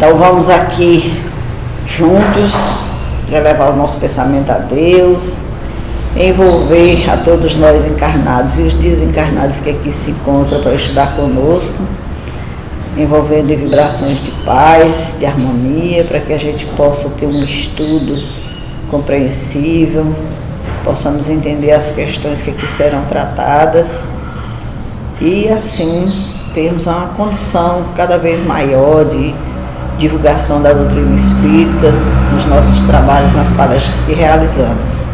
Então vamos aqui juntos elevar o nosso pensamento a Deus, envolver a todos nós encarnados e os desencarnados que aqui se encontram para estudar conosco, envolvendo em vibrações de paz, de harmonia, para que a gente possa ter um estudo compreensível, possamos entender as questões que aqui serão tratadas e assim termos uma condição cada vez maior de divulgação da doutrina espírita nos nossos trabalhos, nas palestras que realizamos.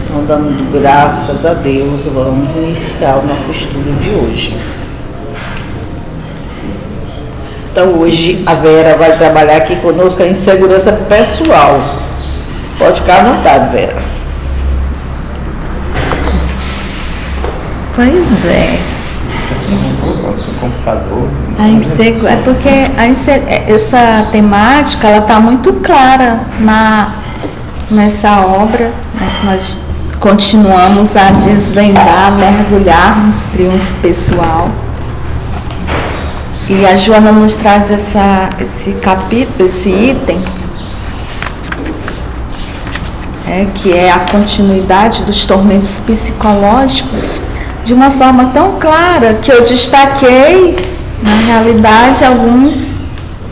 Então, dando graças a Deus, vamos iniciar o nosso estudo de hoje. Então, hoje a Vera vai trabalhar aqui conosco a insegurança pessoal. Pode ficar à vontade, Vera. Pois é. Computador. É porque essa temática ela está muito clara nessa obra, né, que nós continuamos a desvendar, mergulhar no triunfo pessoal. E a Joana nos traz esse capítulo, esse item, que é a continuidade dos tormentos psicológicos, de uma forma tão clara que eu destaquei, na realidade, alguns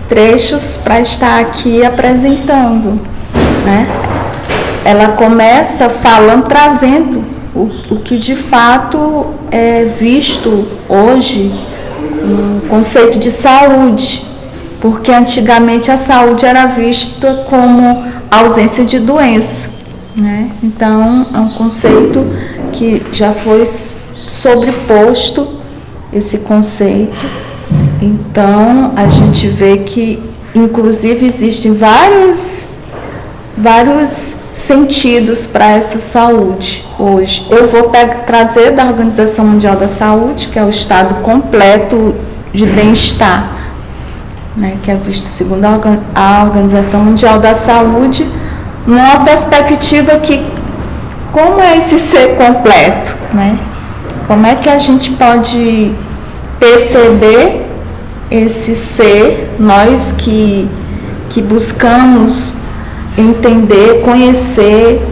trechos para estar aqui apresentando, né? Ela começa falando, trazendo o que de fato é visto hoje no conceito de saúde, porque antigamente a saúde era vista como ausência de doença, né? Então é um conceito que já foi sobreposto, esse conceito. Então a gente vê que inclusive existem vários sentidos para essa saúde hoje. Eu vou trazer da Organização Mundial da Saúde, que é o estado completo de bem-estar, né, que é visto segundo a Organização Mundial da Saúde, numa perspectiva que, como é esse ser completo, né? Como é que a gente pode perceber esse ser, nós que buscamos entender, conhecer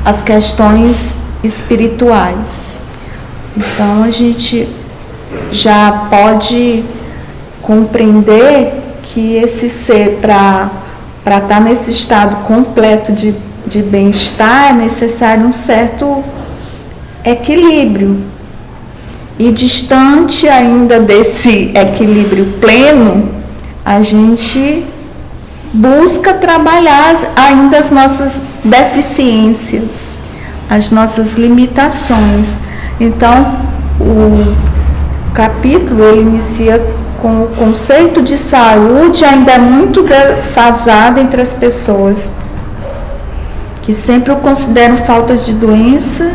as questões espirituais. Então a gente já pode compreender que esse ser, para estar nesse estado completo de bem-estar, é necessário um certo equilíbrio. E distante ainda desse equilíbrio pleno, a gente busca trabalhar ainda as nossas deficiências, as nossas limitações. Então, o capítulo ele inicia com o conceito de saúde ainda muito defasado entre as pessoas, que sempre o consideram falta de doenças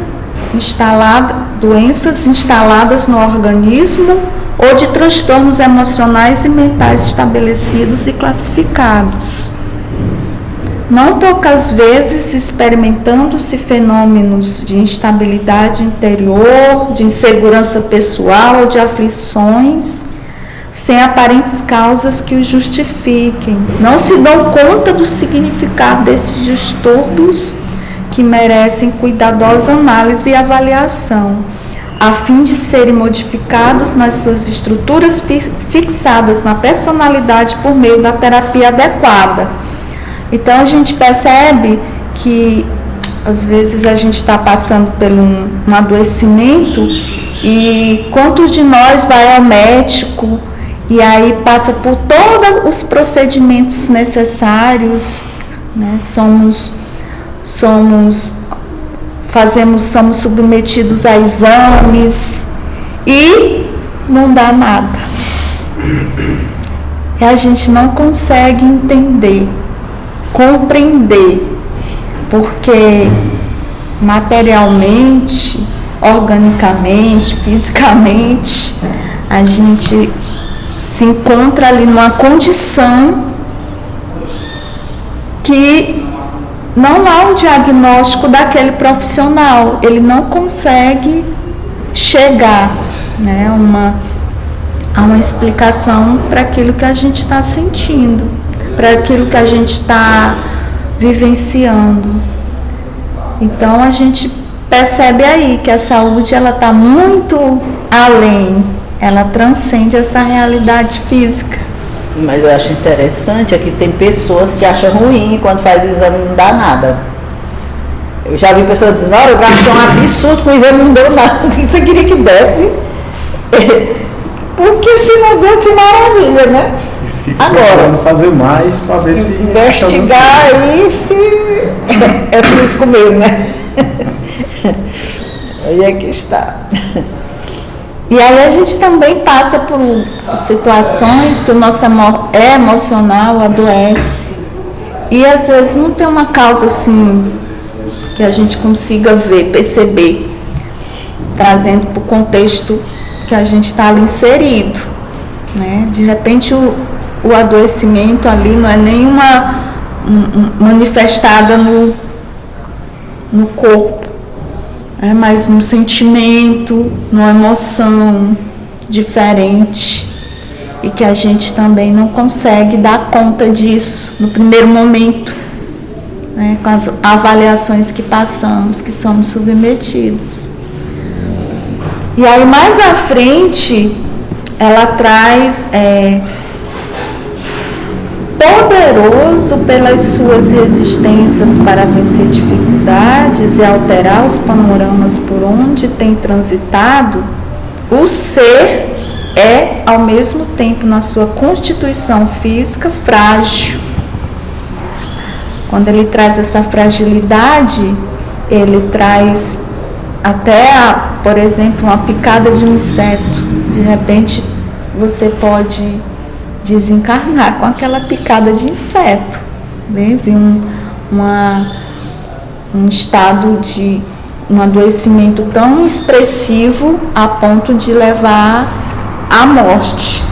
instaladas no organismo ou de transtornos emocionais e mentais estabelecidos e classificados. Não poucas vezes experimentando-se fenômenos de instabilidade interior, de insegurança pessoal ou de aflições, sem aparentes causas que os justifiquem. Não se dão conta do significado desses distúrbios que merecem cuidadosa análise e avaliação, a fim de serem modificados nas suas estruturas fixadas na personalidade por meio da terapia adequada. Então a gente percebe que às vezes a gente está passando por um adoecimento e quantos de nós vai ao médico e aí passa por todos os procedimentos necessários, né? Somos submetidos a exames e não dá nada. E a gente não consegue entender, compreender, porque materialmente, organicamente, fisicamente, a gente se encontra ali numa condição que não há um diagnóstico daquele profissional, ele não consegue chegar, né, há uma explicação para aquilo que a gente está sentindo, para aquilo que a gente está vivenciando. Então a gente percebe aí que a saúde ela está muito além, ela transcende essa realidade física. Mas eu acho interessante é que tem pessoas que acham ruim quando faz exame não dá nada. Eu já vi pessoas dizendo, olha, eu gastei um absurdo com o exame não deu nada, isso eu queria que desse. Porque se não deu, que maravilha, né? E fica agora fazer mais para ver se investigar aí se é físico mesmo, né? Aí é que está. E aí a gente também passa por situações que o nosso emocional adoece. E às vezes não tem uma causa assim que a gente consiga ver, perceber, trazendo para o contexto que a gente está ali inserido, né? De repente o adoecimento ali não é nenhuma manifestada no corpo, mas num sentimento, numa emoção diferente, e que a gente também não consegue dar conta disso no primeiro momento, né? Com as avaliações que passamos, que somos submetidos. E aí mais à frente ela traz poderoso pelas suas resistências para vencer dificuldades e alterar os panoramas por onde tem transitado, o ser é ao mesmo tempo na sua constituição física frágil. Quando ele traz essa fragilidade, ele traz até, por exemplo, uma picada de um inseto. De repente, você pode desencarnar com aquela picada de inseto. Vem um estado de um adoecimento tão expressivo a ponto de levar à morte.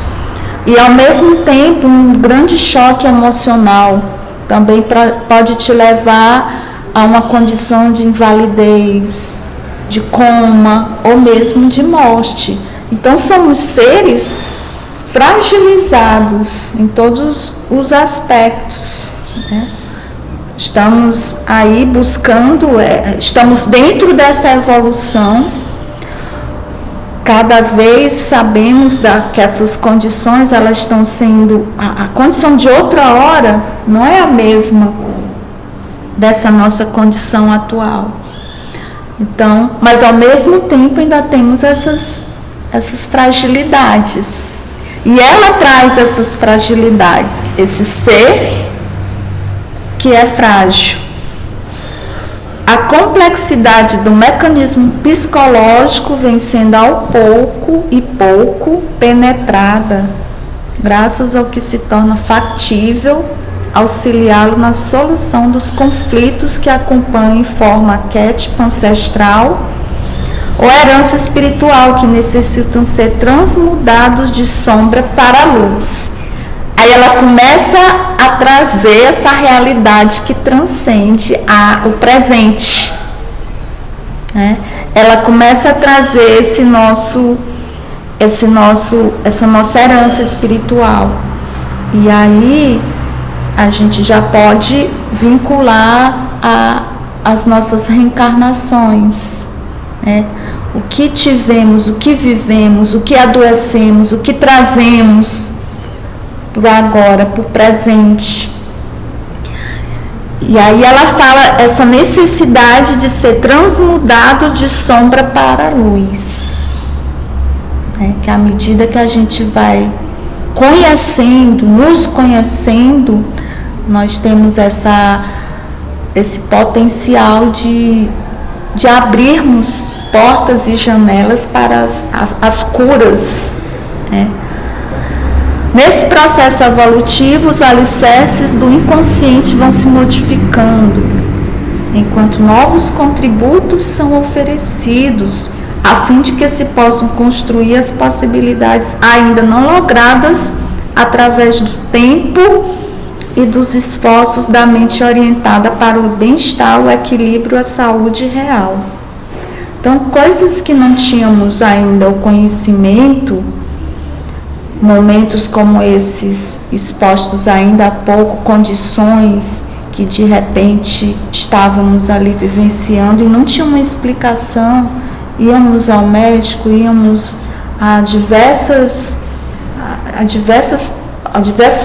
E, ao mesmo tempo, um grande choque emocional também pode te levar a uma condição de invalidez, de coma ou mesmo de morte. Então somos seres fragilizados em todos os aspectos, né? Estamos aí buscando, estamos dentro dessa evolução. Cada vez sabemos que essas condições elas estão sendo, a condição de outra hora não é a mesma dessa nossa condição atual. Então, mas ao mesmo tempo ainda temos essas fragilidades. E ela traz essas fragilidades, esse ser que é frágil. A complexidade do mecanismo psicológico vem sendo ao pouco e pouco penetrada, graças ao que se torna factível auxiliá-lo na solução dos conflitos que acompanham em forma arquétipo ancestral ou herança espiritual que necessitam ser transmudados de sombra para a luz. Aí ela começa a trazer essa realidade que transcende o presente, né? Ela começa a trazer essa nossa herança espiritual. E aí a gente já pode vincular as nossas reencarnações, né? O que tivemos, o que vivemos, o que adoecemos, o que trazemos para o agora, para o presente. E aí ela fala essa necessidade de ser transmudado de sombra para a luz, né? Que à medida que a gente vai conhecendo, nos conhecendo, nós temos esse potencial de abrirmos portas e janelas para as curas, né? Nesse processo evolutivo, os alicerces do inconsciente vão se modificando, enquanto novos contributos são oferecidos, a fim de que se possam construir as possibilidades ainda não logradas através do tempo e dos esforços da mente orientada para o bem-estar, o equilíbrio, a saúde real. Então, coisas que não tínhamos ainda o conhecimento, momentos como esses expostos ainda há pouco, condições que de repente estávamos ali vivenciando e não tinha uma explicação, íamos ao médico, íamos a diversos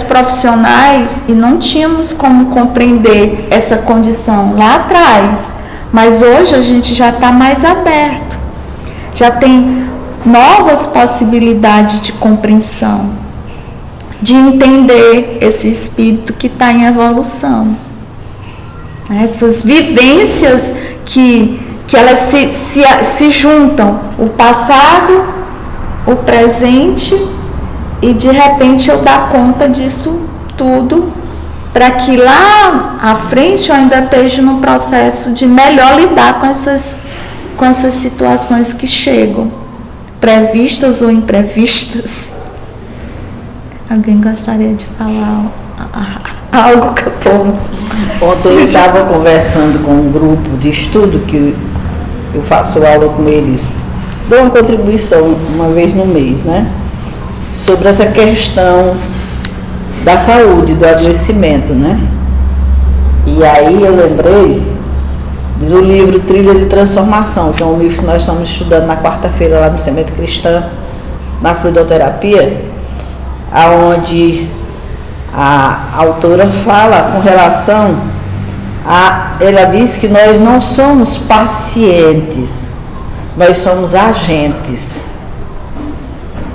profissionais e não tínhamos como compreender essa condição lá atrás, mas hoje a gente já está mais aberto, já tem novas possibilidades de compreensão, de entender esse espírito que está em evolução. Essas vivências que elas se juntam, o passado, o presente, e de repente eu dar conta disso tudo, para que lá à frente eu ainda esteja no processo de melhor lidar com essas situações que chegam, previstas ou imprevistas. Alguém gostaria de falar algo que eu estou... Ontem eu estava conversando com um grupo de estudo que eu faço aula com eles, dou uma contribuição uma vez no mês, né? Sobre essa questão da saúde, do adoecimento, né? E aí eu lembrei do livro Trilha de Transformação, que é um livro que nós estamos estudando na quarta-feira lá no Semente Cristã, na fluidoterapia, aonde a autora fala com relação ela diz que nós não somos pacientes, nós somos agentes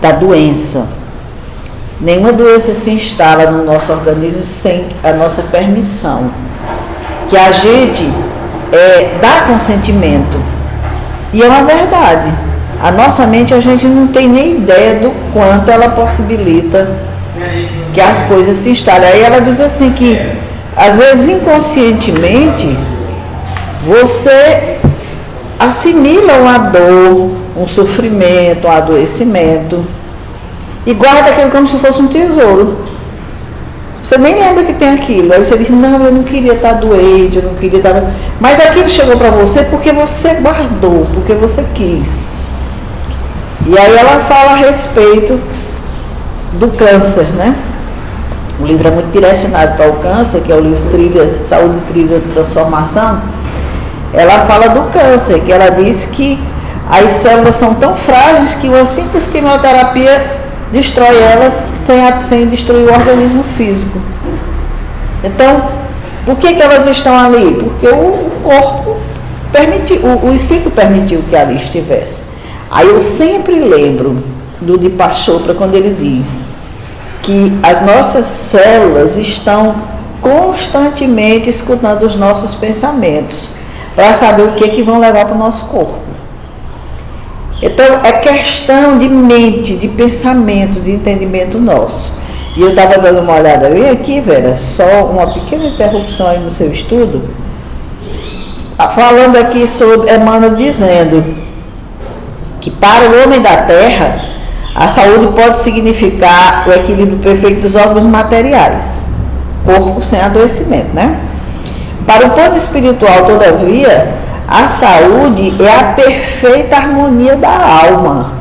da doença. Nenhuma doença se instala no nosso organismo sem a nossa permissão, que a gente dá consentimento. E é uma verdade, a nossa mente, a gente não tem nem ideia do quanto ela possibilita que as coisas se instalem. Aí ela diz assim que às vezes inconscientemente você assimila uma dor, um sofrimento, um adoecimento e guarda aquilo como se fosse um tesouro. Você nem lembra que tem aquilo. Aí você diz, não, eu não queria estar doente, eu não queria estar... Mas aquilo chegou para você porque você guardou, porque você quis. E aí ela fala a respeito do câncer, né? O livro é muito direcionado para o câncer, que é o livro Saúde, Trilha de Transformação. Ela fala do câncer, que ela diz que as células são tão frágeis que uma simples quimioterapia destrói elas sem destruir o organismo físico. Então, por que elas estão ali? Porque o corpo permitiu, o espírito permitiu que ali estivesse. Aí eu sempre lembro do Deepak Chopra quando ele diz que as nossas células estão constantemente escutando os nossos pensamentos para saber o que vão levar para o nosso corpo. Então, é questão de mente, de pensamento, de entendimento nosso. E eu estava dando uma olhada bem aqui, Vera, só uma pequena interrupção aí no seu estudo, falando aqui sobre Emmanuel dizendo que para o homem da Terra, a saúde pode significar o equilíbrio perfeito dos órgãos materiais, corpo sem adoecimento, né? Para o plano espiritual, todavia, a saúde é a perfeita harmonia da alma.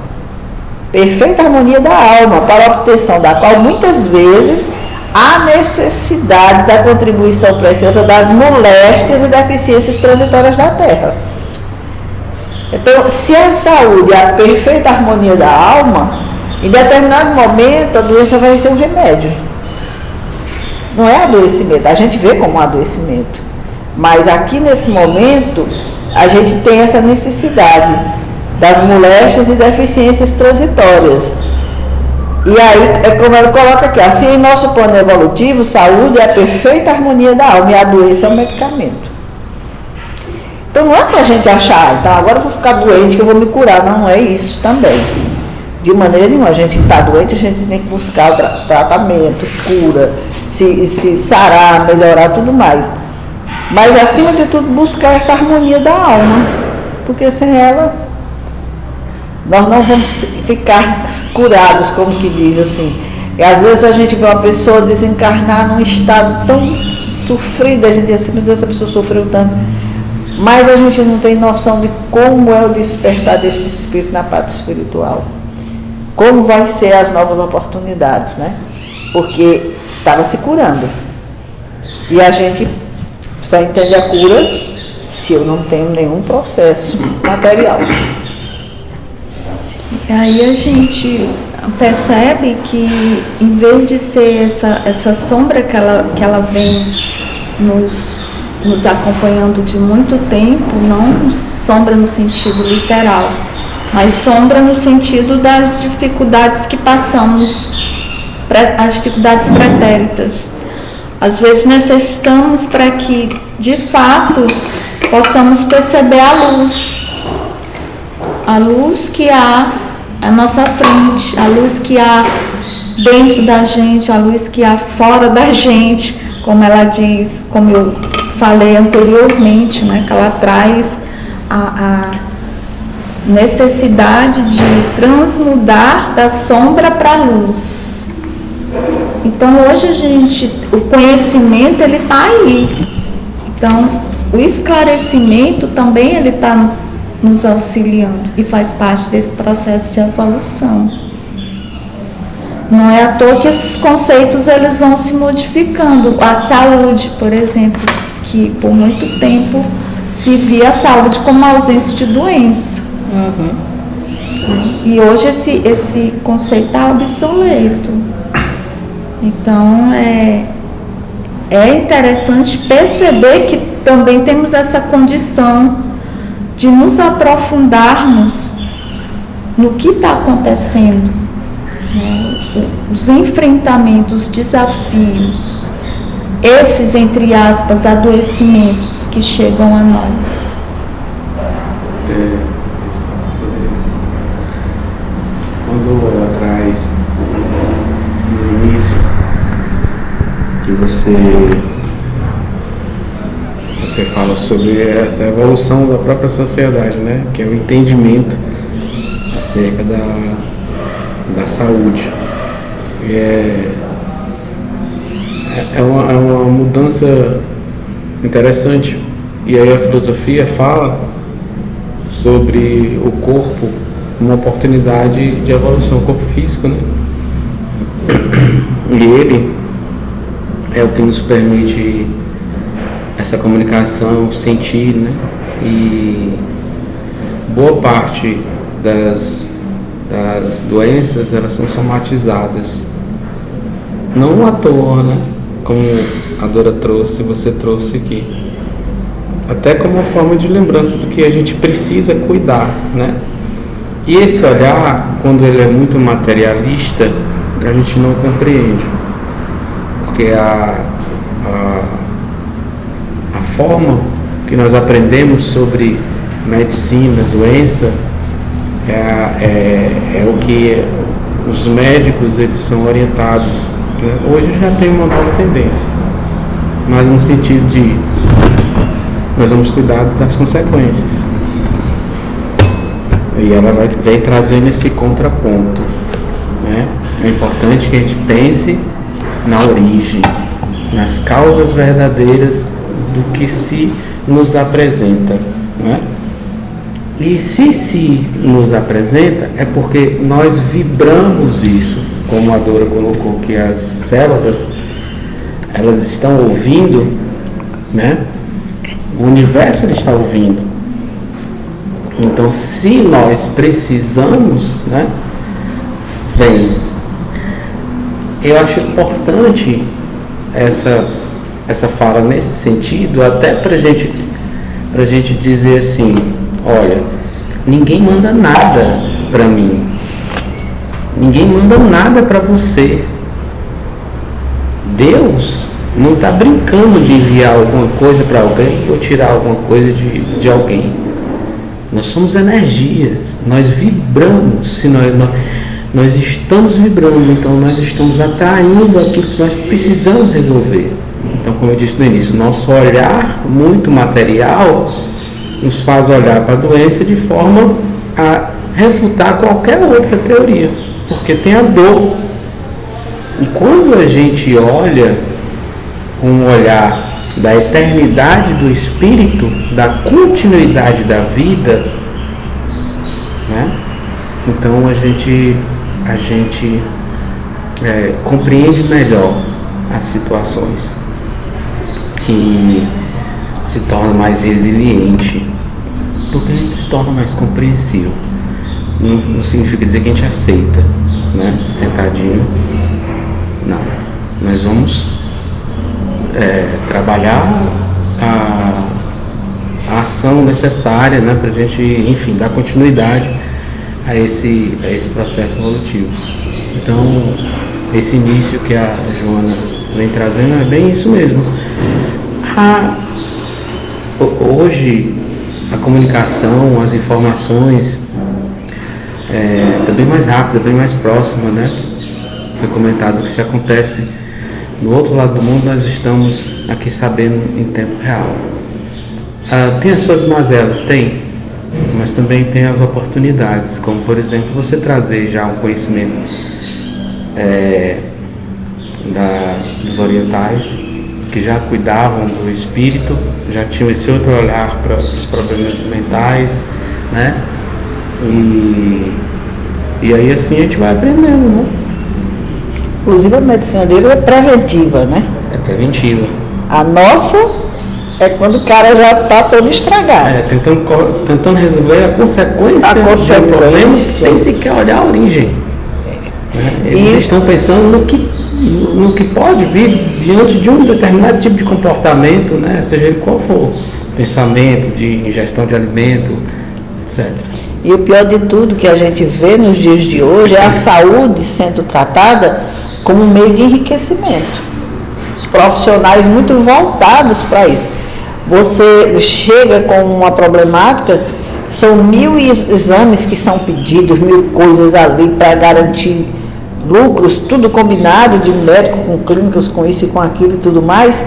Perfeita harmonia da alma, para a obtenção da qual muitas vezes há necessidade da contribuição preciosa das moléstias e deficiências transitórias da Terra. Então, se a saúde é a perfeita harmonia da alma, em determinado momento a doença vai ser um remédio. Não é adoecimento, a gente vê como um adoecimento. Mas aqui nesse momento, a gente tem essa necessidade das moléstias e deficiências transitórias. E aí, é como ela coloca aqui, assim em nosso plano evolutivo, saúde é a perfeita harmonia da alma e a doença é um medicamento. Então não é para a gente achar, então agora eu vou ficar doente que eu vou me curar. Não é isso também. De maneira nenhuma, a gente está doente, a gente tem que buscar o tratamento, cura, se sarar, melhorar, tudo mais. Mas acima de tudo, buscar essa harmonia da alma, porque sem ela nós não vamos ficar curados, como que diz assim. E às vezes a gente vê uma pessoa desencarnar num estado tão sofrido, a gente diz assim, meu Deus, essa pessoa sofreu tanto. Mas a gente não tem noção de como é o despertar desse espírito na parte espiritual. como vai ser as novas oportunidades, né? Porque estava se curando. E a gente só entende a cura se eu não tenho nenhum processo material. E aí a gente percebe que, em vez de ser essa sombra que ela vem nos acompanhando de muito tempo, não sombra no sentido literal, mas sombra no sentido das dificuldades que passamos, as dificuldades pretéritas. Às vezes necessitamos para que, de fato, possamos perceber a luz que há à nossa frente, a luz que há dentro da gente, a luz que há fora da gente, como ela diz, como eu falei anteriormente, né, que ela traz a necessidade de transmudar da sombra para a luz. Então hoje o conhecimento ele está aí. Então o esclarecimento também ele está nos auxiliando e faz parte desse processo de evolução. Não é à toa que esses conceitos eles vão se modificando. A saúde, por exemplo, que por muito tempo se via a saúde como ausência de doença. E hoje esse conceito está obsoleto. Então é interessante perceber que também temos essa condição de nos aprofundarmos no que está acontecendo, né? Os enfrentamentos, os desafios, esses, entre aspas, adoecimentos que chegam a nós. Quando ela traz no início que você fala sobre essa evolução da própria sociedade, né? Que é o entendimento acerca da saúde. É uma mudança interessante. E aí a filosofia fala sobre o corpo, uma oportunidade de evolução, o corpo físico, né? E ele é o que nos permite essa comunicação, sentir, né? E boa parte das doenças, elas são somatizadas. Não à toa, né? Como a Dora trouxe, você trouxe aqui. Até como uma forma de lembrança do que a gente precisa cuidar, né? E esse olhar, quando ele é muito materialista, a gente não compreende. Porque a forma que nós aprendemos sobre medicina, doença, é o que os médicos eles são orientados, né? Hoje já tem uma nova tendência, mas no sentido de nós vamos cuidar das consequências. E ela vem trazendo esse contraponto, né? É importante que a gente pense na origem, nas causas verdadeiras do que se nos apresenta, né? E se nos apresenta é porque nós vibramos isso, como a Dora colocou, que as células elas estão ouvindo, né? O universo ele está ouvindo. Então, se nós precisamos, né? Vem. Eu acho importante essa fala nesse sentido, até pra gente dizer assim, olha, ninguém manda nada pra mim, ninguém manda nada pra você. Deus não está brincando de enviar alguma coisa para alguém ou tirar alguma coisa de alguém. Nós somos energias, nós vibramos, se nós estamos vibrando, então nós estamos atraindo aquilo que nós precisamos resolver. Então, como eu disse no início, nosso olhar muito material nos faz olhar para a doença de forma a refutar qualquer outra teoria, porque tem a dor. E quando a gente olha com um olhar da eternidade do espírito, da continuidade da vida, né? Então a gente a gente compreende melhor as situações e se torna mais resiliente, porque a gente se torna mais compreensivo. Não significa dizer que a gente aceita, né, sentadinho. Não, nós vamos trabalhar a ação necessária, né, para a gente, enfim, dar continuidade a esse processo evolutivo. Então, esse início que a Joana vem trazendo é bem isso mesmo. Hoje, a comunicação, as informações está bem mais rápida, bem mais próxima, né? Foi comentado que se acontece no outro lado do mundo, nós estamos aqui sabendo em tempo real. Tem as suas mazelas, tem, mas também tem as oportunidades, como por exemplo você trazer já um conhecimento dos orientais, que já cuidavam do espírito, já tinham esse outro olhar para os problemas mentais, né? E aí assim a gente vai aprendendo, né? Inclusive a medicina dele é preventiva, né? É preventiva. A nossa é quando o cara já está todo estragado. Tentando resolver a consequência do problema sem sequer olhar a origem. Eles estão pensando no que pode vir diante de um determinado tipo de comportamento, né? Seja ele qual for, pensamento, de ingestão de alimento, etc. E o pior de tudo que a gente vê nos dias de hoje é a saúde sendo tratada como um meio de enriquecimento. Os profissionais muito voltados para isso. Você chega com uma problemática, são 1000 exames que são pedidos, 1000 coisas ali para garantir lucros, tudo combinado de médico com clínicas, com isso e com aquilo e tudo mais.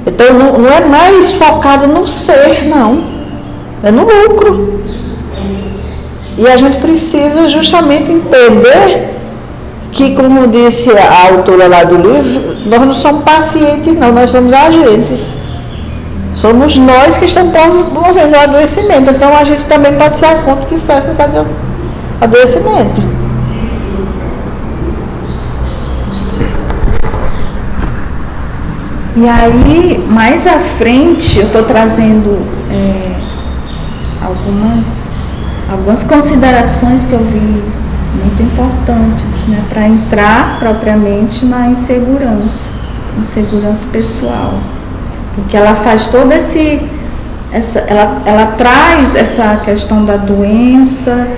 Então não é mais focado no ser, não. É no lucro. E a gente precisa justamente entender que, como disse a autora lá do livro, nós não somos pacientes, não, nós somos agentes. Somos nós que estamos promovendo o adoecimento. Então a gente também pode ser a fonte que cessa esse adoecimento. E aí, mais à frente, eu estou trazendo algumas considerações que eu vi muito importantes, né, para entrar propriamente na insegurança pessoal. Porque ela faz todo ela traz essa questão da doença,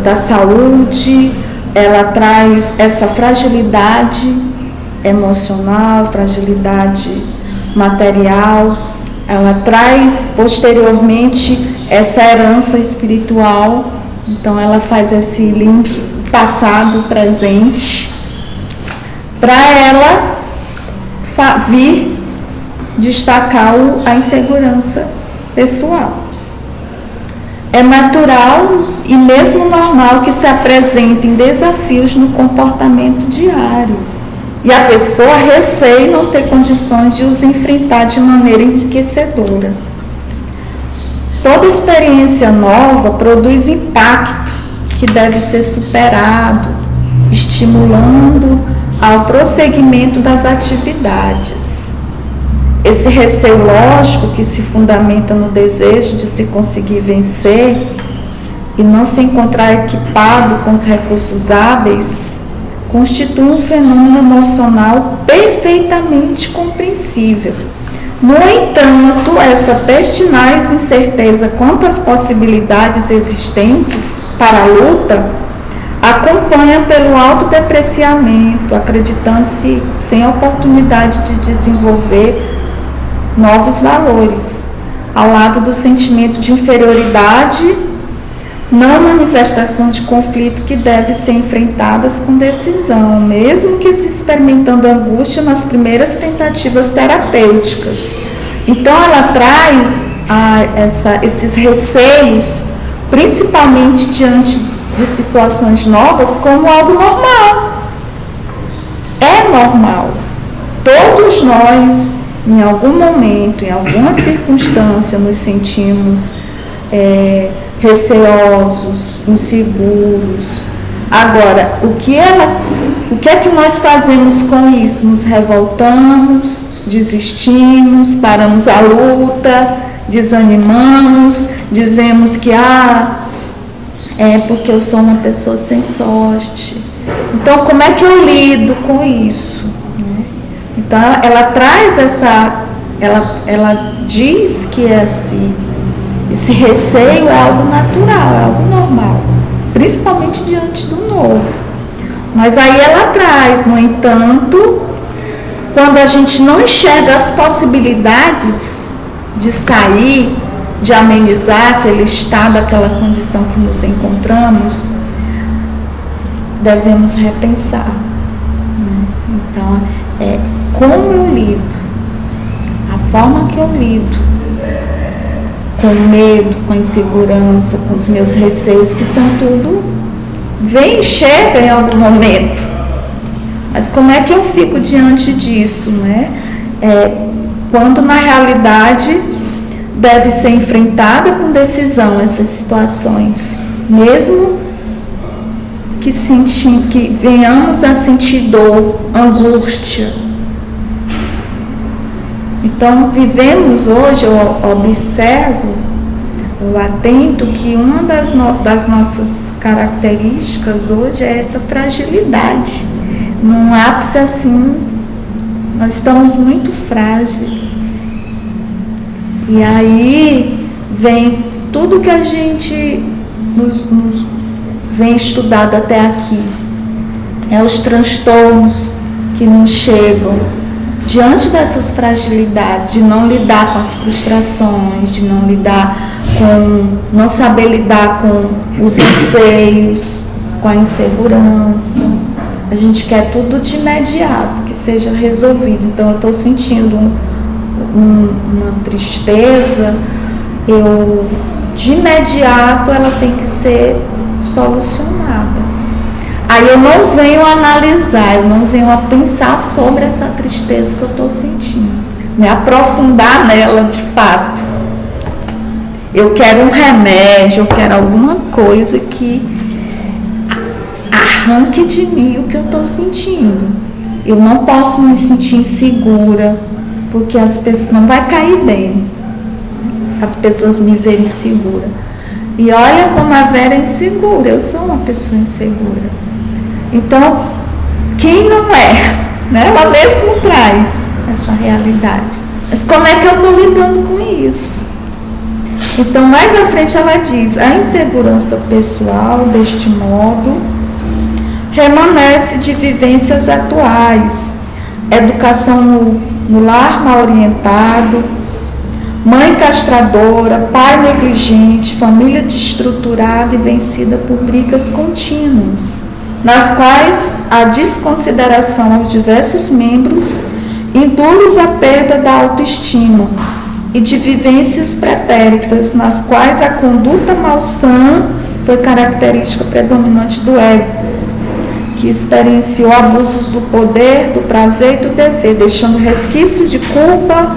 da saúde, ela traz essa fragilidade emocional, fragilidade material, ela traz posteriormente essa herança espiritual. Então ela faz esse link passado, presente, para ela vir destacar a insegurança pessoal. É natural e mesmo normal que se apresentem desafios no comportamento diário e a pessoa receia não ter condições de os enfrentar de maneira enriquecedora. Toda experiência nova produz impacto que deve ser superado, estimulando ao prosseguimento das atividades. Esse receio lógico que se fundamenta no desejo de se conseguir vencer e não se encontrar equipado com os recursos hábeis, constitui um fenômeno emocional perfeitamente compreensível. No entanto, essa pertinaz incerteza quanto às possibilidades existentes para a luta acompanha pelo autodepreciamento, acreditando-se sem oportunidade de desenvolver novos valores, ao lado do sentimento de inferioridade, não manifestação de conflito que deve ser enfrentadas com decisão, mesmo que se experimentando angústia nas primeiras tentativas terapêuticas. Então ela traz esses receios, principalmente diante de situações novas, como algo normal. É normal. Todos nós, em algum momento, em alguma circunstância, nos sentimos receosos, inseguros, Agora, o que é que nós fazemos com isso? Nos revoltamos, desistimos, paramos a luta, desanimamos, dizemos que é porque eu sou uma pessoa sem sorte. Então, como é que eu lido com isso? Então, ela traz ela diz que esse receio é algo natural, é algo normal, principalmente diante do novo. Mas aí ela traz, no entanto, quando a gente não enxerga as possibilidades de sair, de amenizar aquele estado, aquela condição que nos encontramos, devemos repensar. Então, como eu lido, a forma que eu lido com o medo, com a insegurança, com os meus receios, que são tudo, vem e chega em algum momento. Mas como é que eu fico diante disso, né? Quando na realidade deve ser enfrentada com decisão essas situações, mesmo que venhamos a sentir dor, angústia. Então, vivemos hoje, eu observo, eu atento que uma das nossas características hoje é essa fragilidade. Num ápice assim, nós estamos muito frágeis. E aí vem tudo que a gente nos vem estudado até aqui. Os transtornos que nos chegam diante dessas fragilidades, de não lidar com as frustrações, de não saber lidar com os anseios, com a insegurança. A gente quer tudo de imediato, que seja resolvido. Então, eu estou sentindo uma tristeza, de imediato ela tem que ser solucionada. Aí eu não venho analisar, eu não venho a pensar sobre essa tristeza que eu estou sentindo, me aprofundar nela de fato. Eu quero um remédio, eu quero alguma coisa que arranque de mim o que eu estou sentindo. Eu não posso me sentir insegura, porque as pessoas não vai cair bem, as pessoas me verem insegura. E olha como a Vera é insegura, eu sou uma pessoa insegura. Então, quem não é? Né? Ela mesmo traz essa realidade. Mas como é que eu estou lidando com isso? Então, mais à frente ela diz, a insegurança pessoal, deste modo, remanesce de vivências atuais, educação no lar mal orientado, mãe castradora, pai negligente, família desestruturada e vencida por brigas contínuas, nas quais a desconsideração aos diversos membros induz a perda da autoestima e de vivências pretéritas, nas quais a conduta malsã foi característica predominante do ego, que experienciou abusos do poder, do prazer e do dever, deixando resquícios de culpa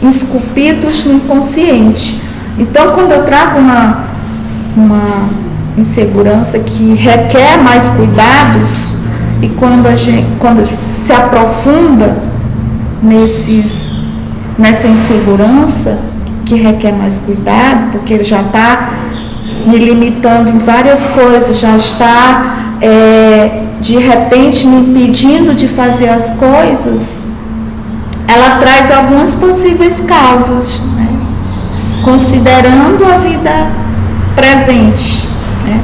esculpidos no inconsciente. Então, quando eu trago uma insegurança que requer mais cuidados, e quando se aprofunda nessa insegurança que requer mais cuidado, porque ele já está me limitando em várias coisas, já está de repente me impedindo de fazer as coisas, ela traz algumas possíveis causas, né? Considerando a vida presente, né?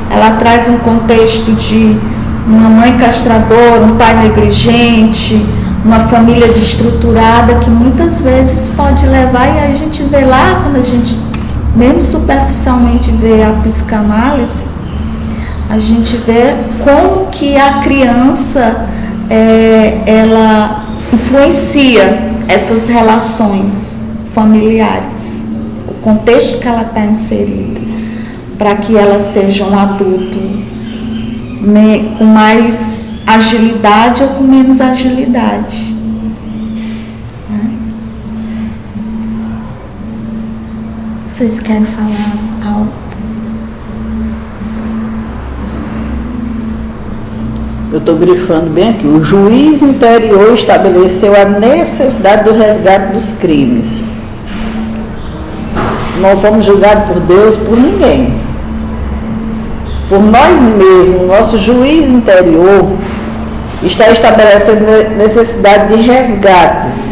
Ela traz um contexto de uma mãe castradora, um pai negligente, uma família desestruturada, que muitas vezes pode levar, e aí a gente vê lá, quando a gente mesmo superficialmente vê a psicanálise, a gente vê como que a criança ela influencia essas relações familiares, o contexto que ela está inserida, para que ela seja um adulto com mais agilidade ou com menos agilidade. Vocês querem falar algo? eu estou grifando bem aqui, o juiz interior estabeleceu a necessidade do resgate dos crimes. Não fomos julgados por Deus, por ninguém. Por nós mesmos, o nosso juiz interior está estabelecendo necessidade de resgates.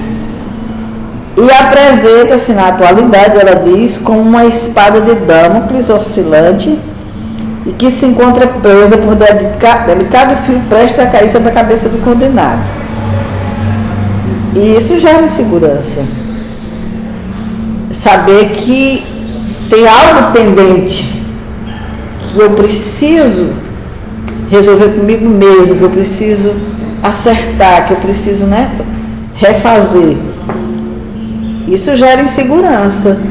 E apresenta-se na atualidade, ela diz, como uma espada de Damocles oscilante e que se encontra presa por delicado fio prestes a cair sobre a cabeça do condenado. E isso gera insegurança. Saber que tem algo pendente, que eu preciso resolver comigo mesmo, que eu preciso acertar, que eu preciso, refazer. Isso gera insegurança.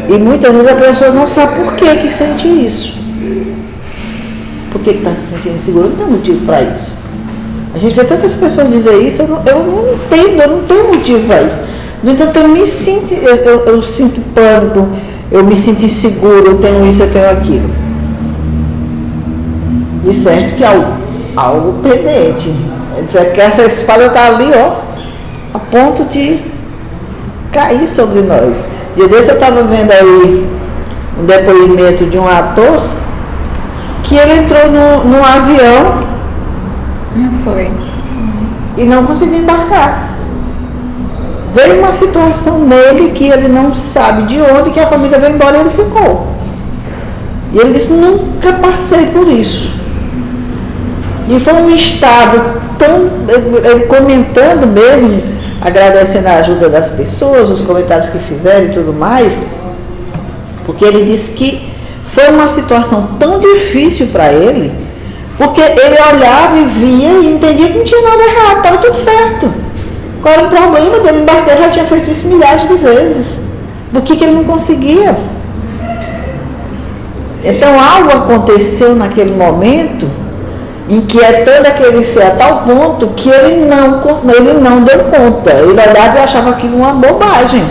E muitas vezes a pessoa não sabe por que sente isso. Por que está se sentindo inseguro? Não tem motivo para isso. A gente vê tantas pessoas dizer isso, eu não entendo, eu não tenho motivo para isso. No entanto, eu sinto pânico, eu me sinto inseguro, eu tenho isso, eu tenho aquilo. De certo que é algo pendente. De certo que essa espada está ali, a ponto de cair sobre nós. E eu estava vendo aí um depoimento de um ator que ele entrou num avião e não conseguiu embarcar. Veio uma situação nele que ele não sabe de onde, que a família veio embora e ele ficou. E ele disse, nunca passei por isso. E foi um estado tão, ele comentando mesmo, agradecendo a ajuda das pessoas, os comentários que fizeram e tudo mais, porque ele disse que foi uma situação tão difícil para ele, porque ele olhava e via e entendia que não tinha nada errado, estava tudo certo. Qual era o problema dele embarcar? Ele já tinha feito isso milhares de vezes. Por que ele não conseguia? Então algo aconteceu naquele momento, inquietando aquele ser a tal ponto que ele não deu conta. Ele olhava e achava aquilo uma bobagem.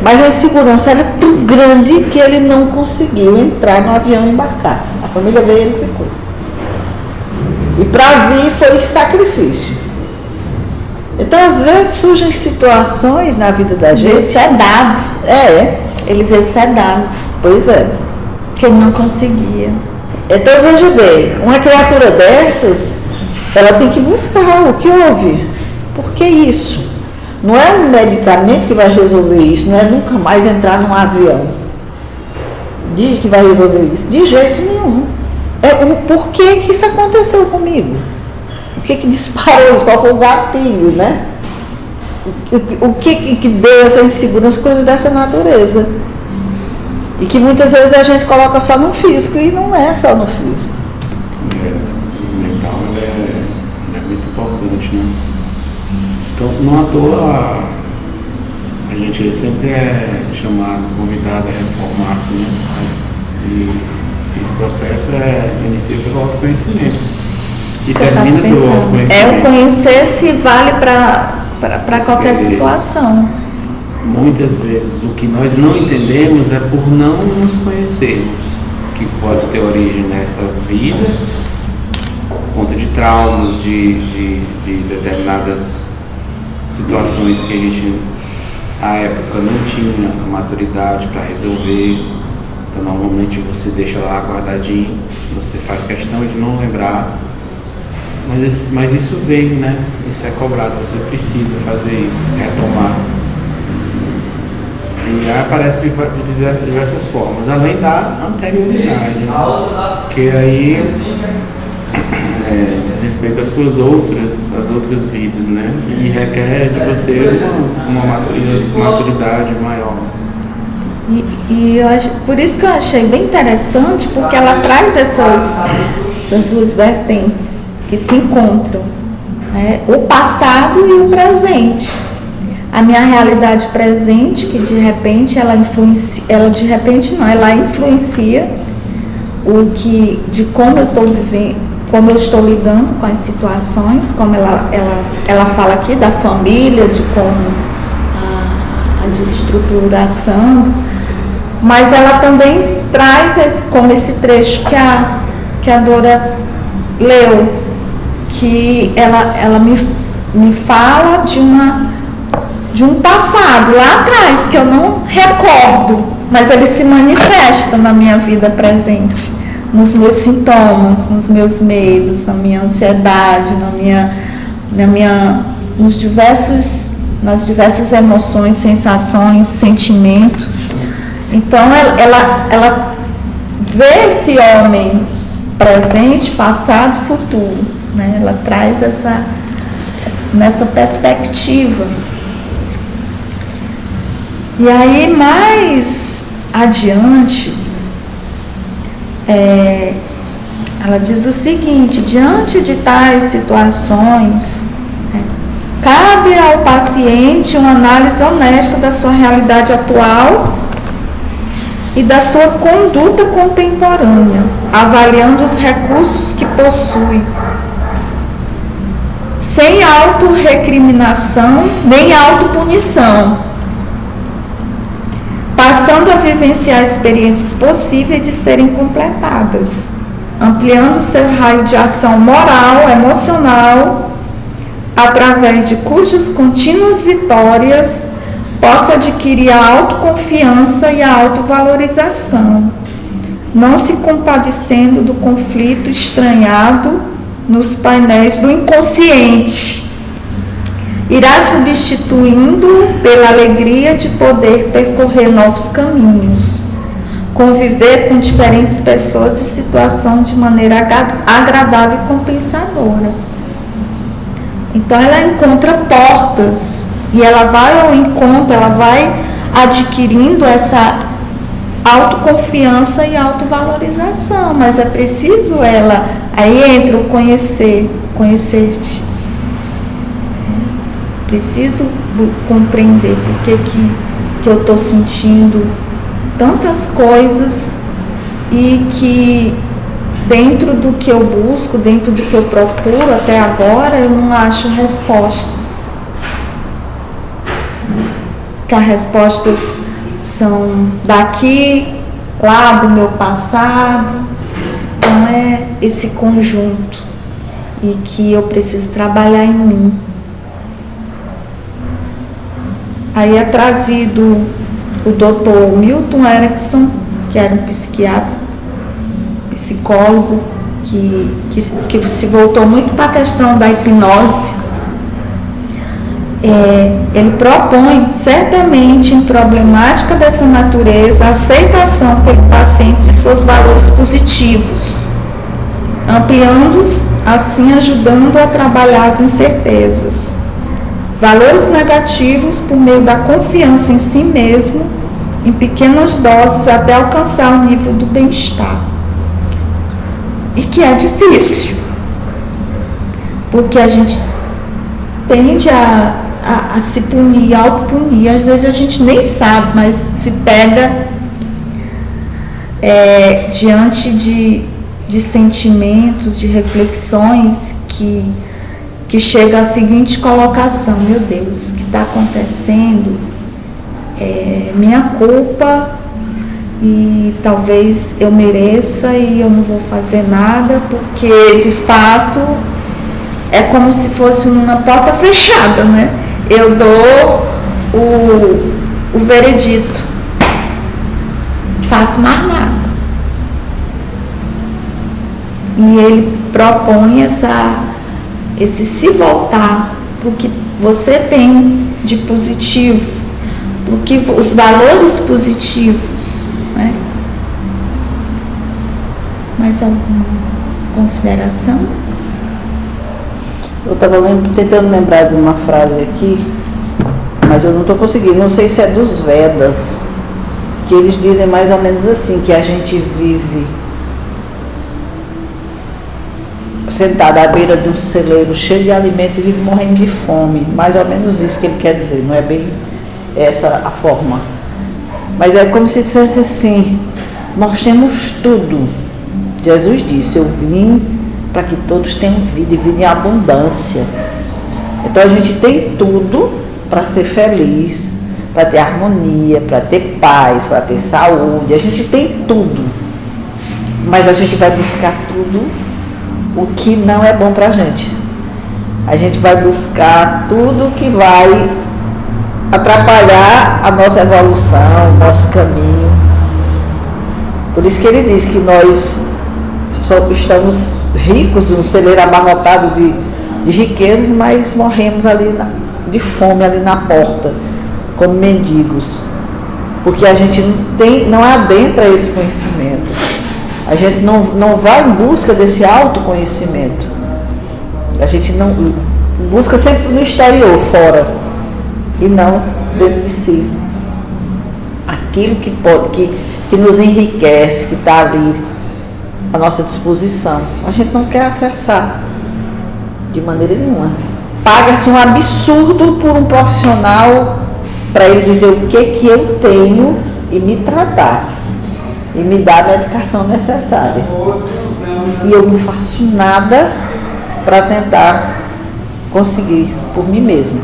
Mas a insegurança era tão grande que ele não conseguiu entrar no avião e embarcar. A família veio e ele ficou. E para vir foi sacrifício. Então, às vezes, surgem situações na vida da gente... Veio sedado. Ele veio sedado. Pois é. Que ele não conseguia. Então, veja bem, uma criatura dessas, ela tem que buscar o que houve. Por que isso? Não é um medicamento que vai resolver isso, não é nunca mais entrar num avião que vai resolver isso. De jeito nenhum. É o porquê que isso aconteceu comigo. O que disparou isso? Qual foi o gatilho, né? O que deu essa insegurança, coisas dessa natureza. E que muitas vezes a gente coloca só no físico e não é só no físico. O mental é muito importante, né? Então, não à toa, a gente sempre é chamado, convidado a reformar-se, né? E esse processo inicia pelo autoconhecimento. E termina pelo autoconhecimento. O conhecer-se vale para qualquer situação. Muitas vezes o que nós não entendemos é por não nos conhecermos, que pode ter origem nessa vida, por conta de traumas, de determinadas situações que a gente, à época, não tinha maturidade para resolver. Então, normalmente você deixa lá guardadinho, você faz questão de não lembrar. Mas isso veio, né? Isso é cobrado, você precisa fazer isso, retomar. E aparece de diversas formas, além da anterioridade, né? Que aí diz respeito às suas outras vidas, né? E requer de você uma maturidade maior. E por isso que eu achei bem interessante, porque ela traz essas duas vertentes que se encontram, né? O passado e o presente. A minha realidade presente, que de repente ela influencia de como eu estou vivendo, como eu estou lidando com as situações, como ela fala aqui da família, de como a desestruturação, mas ela também traz como esse trecho que a Dora leu, que ela me fala de um passado lá atrás, que eu não recordo, mas ele se manifesta na minha vida presente, nos meus sintomas, nos meus medos, na minha ansiedade, nas diversas emoções, sensações, sentimentos. Então ela vê esse homem presente, passado, futuro, né? Ela traz nessa perspectiva. E aí mais adiante, ela diz o seguinte: diante de tais situações, cabe ao paciente uma análise honesta da sua realidade atual e da sua conduta contemporânea, avaliando os recursos que possui, sem autorrecriminação nem autopunição, passando a vivenciar experiências possíveis de serem completadas, ampliando seu raio de ação moral, emocional, através de cujas contínuas vitórias possa adquirir a autoconfiança e a autovalorização, não se compadecendo do conflito estranhado nos painéis do inconsciente. Irá substituindo pela alegria de poder percorrer novos caminhos, conviver com diferentes pessoas e situações de maneira agradável e compensadora. Então ela encontra portas e ela vai ao encontro, ela vai adquirindo essa autoconfiança e autovalorização, mas é preciso aí entra o conhecer-te. Preciso compreender por que eu estou sentindo tantas coisas e que dentro do que eu busco, dentro do que eu procuro até agora, eu não acho respostas. Que as respostas são daqui, lá do meu passado. Então é esse conjunto e que eu preciso trabalhar em mim. Aí é trazido o Dr. Milton Erickson, que era um psiquiatra, psicólogo, que se voltou muito para a questão da hipnose. Ele propõe, certamente, em problemática dessa natureza, a aceitação pelo paciente de seus valores positivos, ampliando-os, assim ajudando a trabalhar as incertezas. Valores negativos por meio da confiança em si mesmo, em pequenas doses até alcançar o nível do bem-estar. E que é difícil, porque a gente tende a se punir, autopunir. Às vezes a gente nem sabe, mas se pega diante de sentimentos, de reflexões que chega à seguinte colocação: meu Deus, o que está acontecendo é minha culpa e talvez eu mereça e eu não vou fazer nada, porque de fato é como se fosse uma porta fechada, né? Eu dou o veredito, faço mais nada. E ele propõe esse se voltar para o que você tem de positivo, porque os valores positivos, né? Mais alguma consideração? Eu estava tentando lembrar de uma frase aqui, mas eu não estou conseguindo, não sei se é dos Vedas, que eles dizem mais ou menos assim, que a gente vive sentado à beira de um celeiro cheio de alimentos e vive morrendo de fome. Mais ou menos isso que ele quer dizer, não é bem essa a forma. Mas é como se dissesse assim: nós temos tudo. Jesus disse: eu vim para que todos tenham vida e vida em abundância. Então a gente tem tudo para ser feliz, para ter harmonia, para ter paz, para ter saúde. A gente tem tudo, mas a gente vai buscar tudo o que não é bom para a gente. A gente vai buscar tudo que vai atrapalhar a nossa evolução, nosso caminho. Por isso que ele diz que nós só estamos ricos, um celeiro abarrotado de riquezas, mas morremos ali de fome ali na porta, como mendigos. Porque a gente não adentra esse conhecimento. A gente não vai em busca desse autoconhecimento. A gente não busca sempre no exterior, fora, e não dentro de si. Aquilo que nos enriquece, que está ali à nossa disposição, a gente não quer acessar de maneira nenhuma. Paga-se um absurdo por um profissional para ele dizer o que eu tenho e me tratar e me dar a medicação necessária. E eu não faço nada para tentar conseguir por mim mesmo.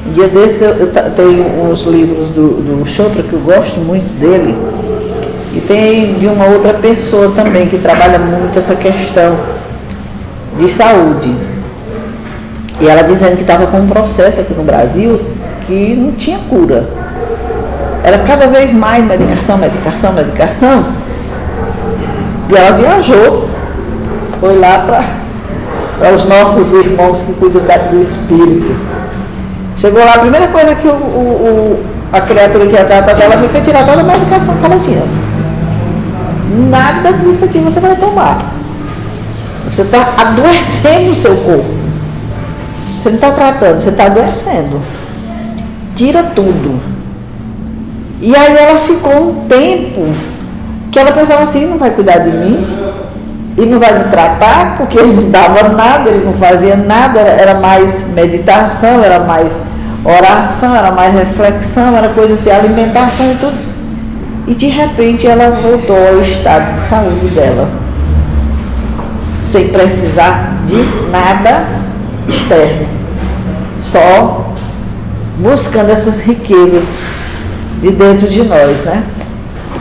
Um dia desse eu tenho uns livros do Chopra que eu gosto muito dele, e tem de uma outra pessoa também que trabalha muito essa questão de saúde. E ela dizendo que estava com um processo aqui no Brasil que não tinha cura. Era cada vez mais medicação. E ela viajou, foi lá para os nossos irmãos que cuidam do espírito. Chegou lá, a primeira coisa que a criatura que ia tratar dela foi tirar toda a medicação que ela tinha. Nada disso aqui você vai tomar. Você está adoecendo o seu corpo. Você não está tratando, você está adoecendo. Tira tudo. E aí ela ficou um tempo que ela pensava assim, não vai cuidar de mim, e não vai me tratar, porque ele não dava nada, ele não fazia nada, era mais meditação, era mais oração, era mais reflexão, era coisa assim, alimentação e tudo. E de repente ela voltou ao estado de saúde dela, sem precisar de nada externo, só buscando essas riquezas de dentro de nós, né?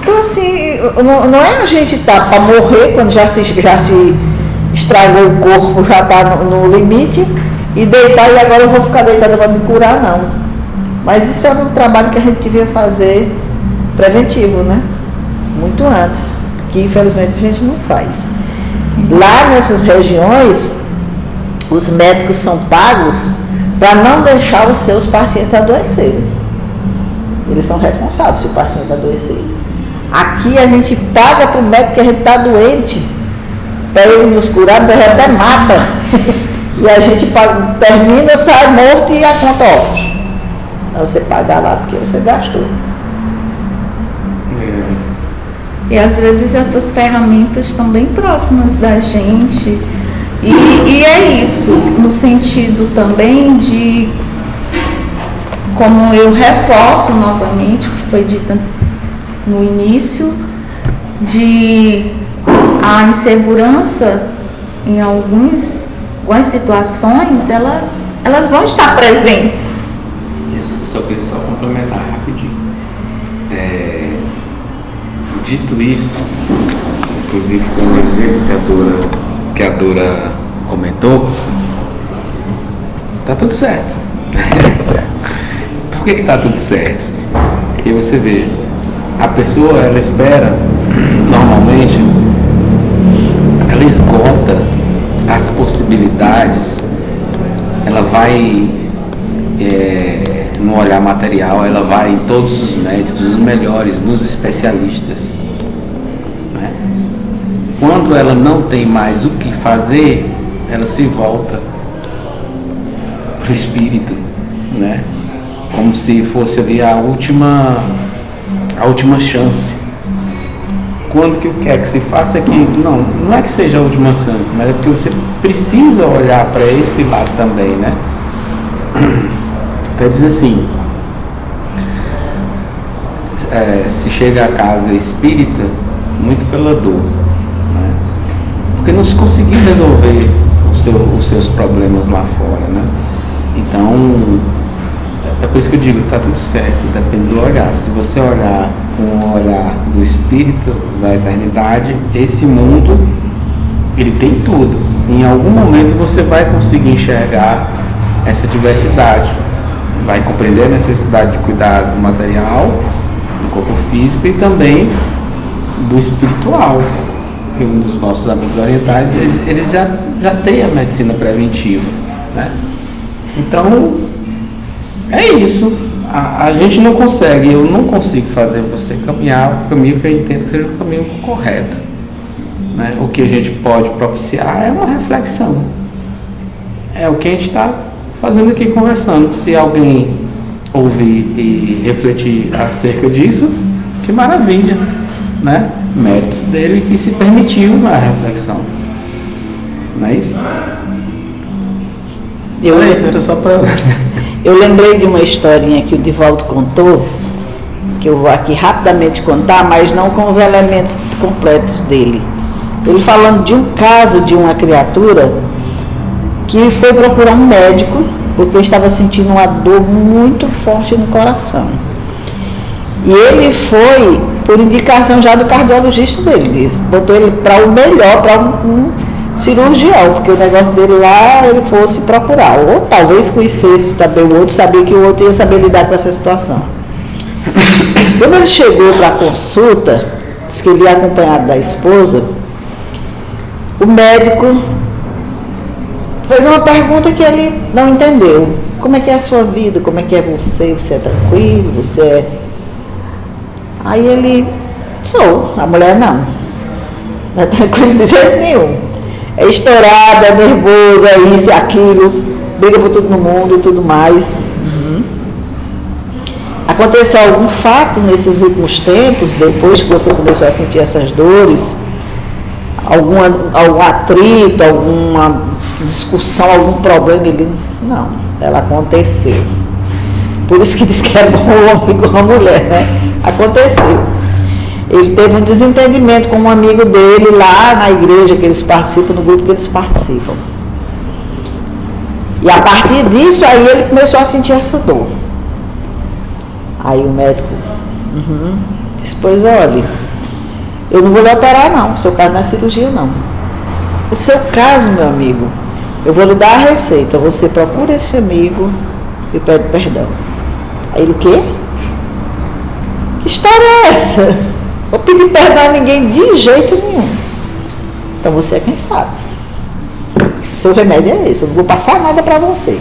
Então assim, não é a gente estar para morrer quando já se estragou o corpo, já está no limite, e deitar e agora eu vou ficar deitada para me curar, não. Mas isso é um trabalho que a gente devia fazer preventivo, né? Muito antes, que infelizmente a gente não faz. Sim. Lá nessas regiões, os médicos são pagos para não deixar os seus pacientes adoecerem. Eles são responsáveis se o paciente adoecer. Aqui a gente paga para o médico que a gente está doente, para ele nos curar, então a gente até mata. E a gente paga, termina, sai morto e a conta óbvio. Aí você pagar lá porque você gastou. E às vezes essas ferramentas estão bem próximas da gente. E é isso, no sentido também de, como eu reforço novamente o que foi dito no início, de a insegurança em algumas situações, elas vão estar presentes. Isso, só queria complementar rapidinho. Dito isso, inclusive com o exemplo que a Dora comentou, tá tudo certo. Por que tá tudo certo? Porque você vê, a pessoa, ela espera, normalmente, ela esgota as possibilidades, ela vai no olhar material, ela vai em todos os médicos, os melhores, nos especialistas, né? Quando ela não tem mais o que fazer, ela se volta para o espírito, né? Como se fosse ali a última chance. Quando que o que é que se faça é que não é que seja a última chance, mas é porque você precisa olhar para esse lado também, né? Quer dizer assim, se chega a casa espírita muito pela dor, né? Porque não se conseguiu resolver os seus problemas lá fora, né? Então é por isso que eu digo, tá tudo certo, depende do olhar. Se você olhar com o olhar do espírito, da eternidade, esse mundo Ele tem tudo. Em algum momento você vai conseguir enxergar essa diversidade, vai compreender a necessidade de cuidar do material, do corpo físico e também do espiritual. Porque um dos nossos amigos orientais, eles já têm a medicina preventiva, né? Então, é isso. A gente não consegue, eu não consigo fazer você caminhar o caminho que eu entendo que seja o caminho correto, né? O que a gente pode propiciar é uma reflexão. É o que a gente está fazendo aqui conversando. Se alguém ouvir e refletir acerca disso, que maravilha, né? Méritos dele que se permitiu uma reflexão. Não é isso? Era só para... Eu lembrei de uma historinha que o Divaldo contou, que eu vou aqui rapidamente contar, mas não com os elementos completos dele. Ele falando de um caso de uma criatura que foi procurar um médico porque estava sentindo uma dor muito forte no coração. E ele foi por indicação já do cardiologista dele, botou ele para o melhor, para um cirurgião, porque o negócio dele lá ele fosse procurar, ou talvez conhecesse também o outro, sabia que o outro ia saber lidar com essa situação. Quando ele chegou para a consulta, disse que ele ia acompanhado da esposa, o médico fez uma pergunta que ele não entendeu. Como é que é a sua vida? Como é que é você? Você é tranquilo? Você é... Aí ele, sou. A mulher não é tranquilo de jeito nenhum. É estourada, é nervosa, é isso, é aquilo, briga por tudo no mundo e tudo mais. Aconteceu algum fato nesses últimos tempos, depois que você começou a sentir essas dores, algum atrito, alguma discussão, algum problema? Ele, não, ela aconteceu. Por isso que diz que é bom o homem com a mulher, né? Aconteceu. Ele teve um desentendimento com um amigo dele lá na igreja que eles participam, no grupo que eles participam. E a partir disso, aí ele começou a sentir essa dor. Aí o médico disse, pois olha, eu não vou lhe operar não, o seu caso não é cirurgia não. O seu caso, meu amigo, eu vou lhe dar a receita, você procura esse amigo e pede perdão. Aí ele, o quê? Que história é essa? Vou pedir perdão a ninguém de jeito nenhum. Então você é quem sabe. O seu remédio é esse, eu não vou passar nada para você.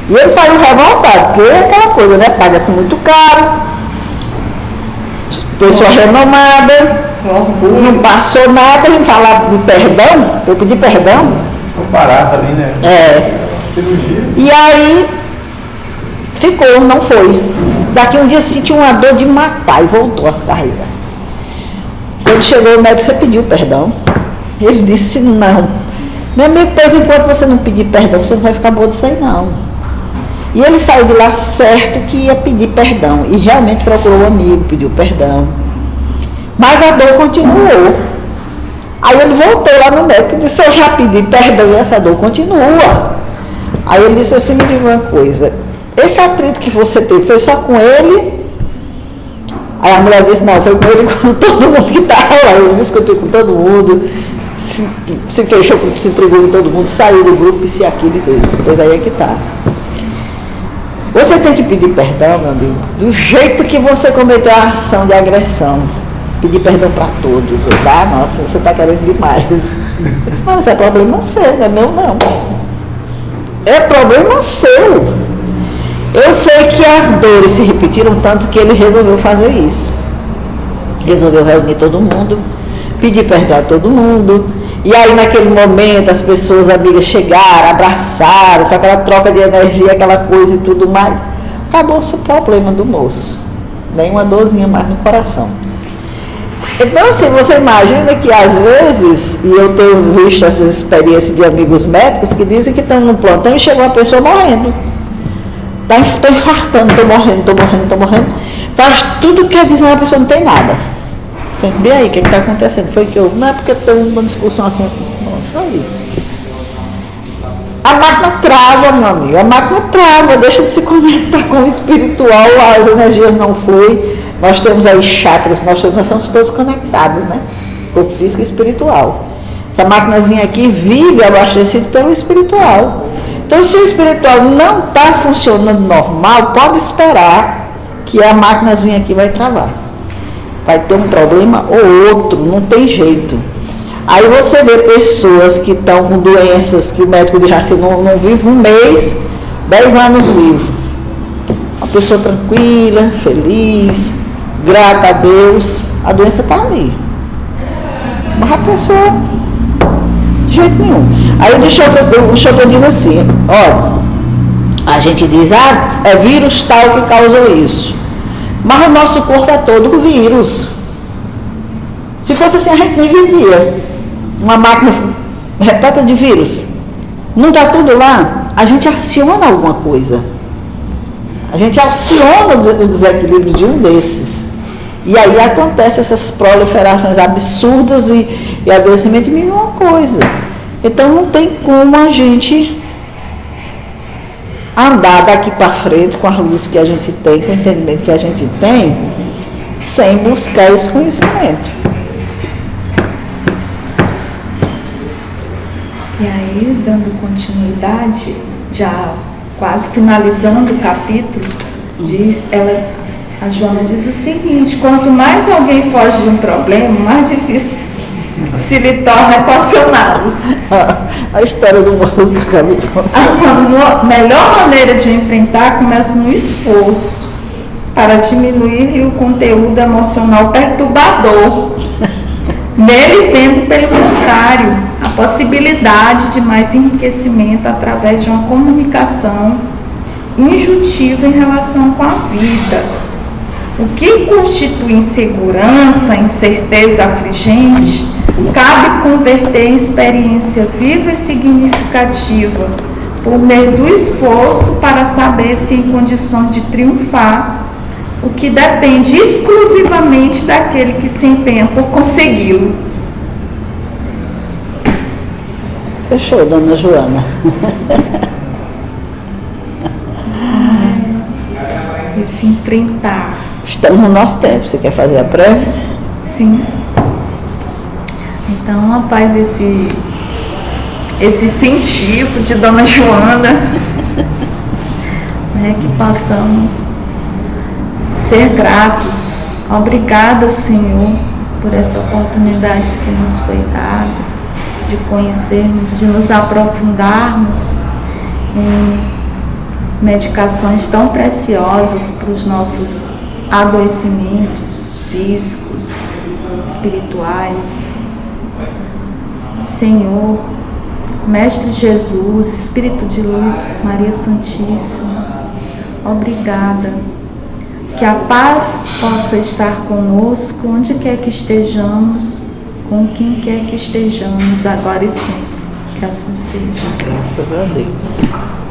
E ele saiu revoltado, porque é aquela coisa, né? Paga-se muito caro, pessoa renomada, não passou nada, ele falar de perdão, eu pedi perdão. Ficou parado ali, né? É. Cirurgia. E aí ficou, não foi. Daqui um dia sentiu uma dor de matar e voltou às carreiras. Quando chegou o médico, você pediu perdão? Ele disse não. Meu amigo, pois enquanto você não pedir perdão, você não vai ficar boa disso aí não. E ele saiu de lá certo que ia pedir perdão. E realmente procurou o amigo, pediu perdão. Mas a dor continuou. Aí ele voltou lá no médico e disse, eu já pedi perdão e essa dor continua. Aí ele disse assim, me diga uma coisa, esse atrito que você teve, foi só com ele? Aí a mulher disse, não, foi com ele, com todo mundo que estava lá. Ele discutiu com todo mundo, se fechou, se entregou com todo mundo, saiu do grupo, e se aquilo e tudo. Pois aí é que está. Você tem que pedir perdão, meu amigo, do jeito que você cometeu a ação de agressão. Pedir perdão para todos. Ah, nossa, você está querendo demais. Não, isso é problema seu, não é meu não. É problema seu. Eu sei que as dores se repetiram tanto que ele resolveu fazer isso. Resolveu reunir todo mundo, pedir perdão a todo mundo. E aí naquele momento as pessoas amigas chegaram, abraçaram, foi aquela troca de energia, aquela coisa e tudo mais. Acabou-se o problema do moço. Nem uma dorzinha mais no coração. Então assim, você imagina que às vezes, e eu tenho visto essas experiências de amigos médicos que dizem que estão no plantão e chegou uma pessoa morrendo. Estou infartando, estou morrendo. Faz tudo que diz uma pessoa não tem nada. Você vê aí o que está acontecendo? Foi que eu, não é porque tem uma discussão assim, não, só isso. A máquina trava, meu amigo, a máquina trava, deixa de se conectar com o espiritual, as energias não fluem. Nós temos aí chakras, nós somos todos conectados, né? Corpo físico e espiritual. Essa maquinazinha aqui vive abastecida pelo espiritual. Então, se o espiritual não está funcionando normal, pode esperar que a maquinazinha aqui vai travar. Vai ter um problema ou outro, não tem jeito. Aí você vê pessoas que estão com doenças que o médico diz assim, não vive um mês, 10 anos vivo. Uma pessoa tranquila, feliz, grata a Deus, a doença está ali. Mas a pessoa, de jeito nenhum. Aí o Chopin diz assim, ó, a gente diz, é vírus tal que causou isso. Mas o nosso corpo é todo vírus. Se fosse assim, a gente nem vivia. Uma máquina repleta de vírus. Não está tudo lá? A gente aciona alguma coisa. A gente aciona o desequilíbrio de um desses. E aí acontecem essas proliferações absurdas e adoecimento de nenhuma coisa. Então não tem como a gente andar daqui para frente com a luz que a gente tem, com o entendimento que a gente tem, sem buscar esse conhecimento. E aí, dando continuidade, já quase finalizando o capítulo, a Joana diz o seguinte: quanto mais alguém foge de um problema, mais difícil se lhe torna equacioná-lo. A história do moço que eu acabei de contar. A melhor maneira de o enfrentar começa no esforço para diminuir-lhe o conteúdo emocional perturbador. Nele vendo, pelo contrário, a possibilidade de mais enriquecimento através de uma comunicação intuitiva em relação com a vida. O que constitui insegurança, incerteza afligente, cabe converter em experiência viva e significativa, por meio do esforço para saber se em condições de triunfar, o que depende exclusivamente daquele que se empenha por consegui-lo. Fechou, dona Joana. E se enfrentar. Estamos no nosso tempo. Você quer fazer a prece? Sim. Então, rapaz, esse incentivo de dona Joana, né, que passamos ser gratos. Obrigada, Senhor, por essa oportunidade que nos foi dada de conhecermos, de nos aprofundarmos em medicações tão preciosas para os nossos adoecimentos físicos, espirituais. Senhor, Mestre Jesus, Espírito de Luz, Maria Santíssima, obrigada. Que a paz possa estar conosco, onde quer que estejamos, com quem quer que estejamos, agora e sempre. Que assim seja. Graças a Deus.